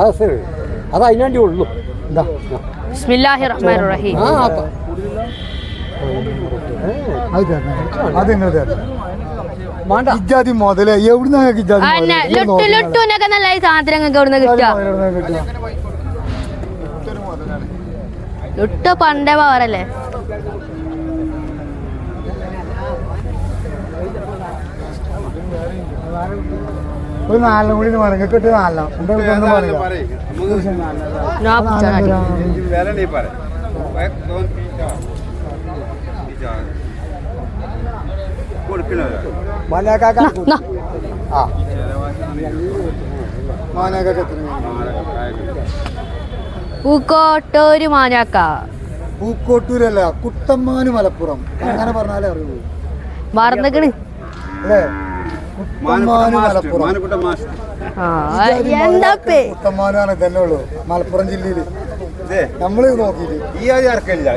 അത് അതിനാണ്ടി ഉള്ളൂ. ബിസ്മില്ലാഹിർ റഹ്മാനിർ റഹീം. ഇജാതി മുതലേ എവിടുന്ന ലുട്ടുനൊക്കെ നല്ല സാധനങ്ങൾക്ക് എവിടുന്ന് കിട്ടുക? ലുട്ട് പണ്ടേ പവറല്ലേ? ഒരു നാലെണ്ണം കൂടി പറഞ്ഞു കിട്ടി. നാലെണ്ണം പൂക്കോട്ടൂര് മാനാക്ക. പൂക്കോട്ടൂരല്ല, കുട്ടമ്മാന് മലപ്പുറം. അങ്ങനെ പറഞ്ഞാലേ അറിയൂ. മറന്നിക്കണ്. കുട്ടമ്മാന് മലപ്പുറം. കുട്ടമ്മാനാണ് തന്നെ ഉള്ളു മലപ്പുറം ജില്ലയില്. നമ്മള് നോക്കിട്ട് ഈ ആർക്കല്ല.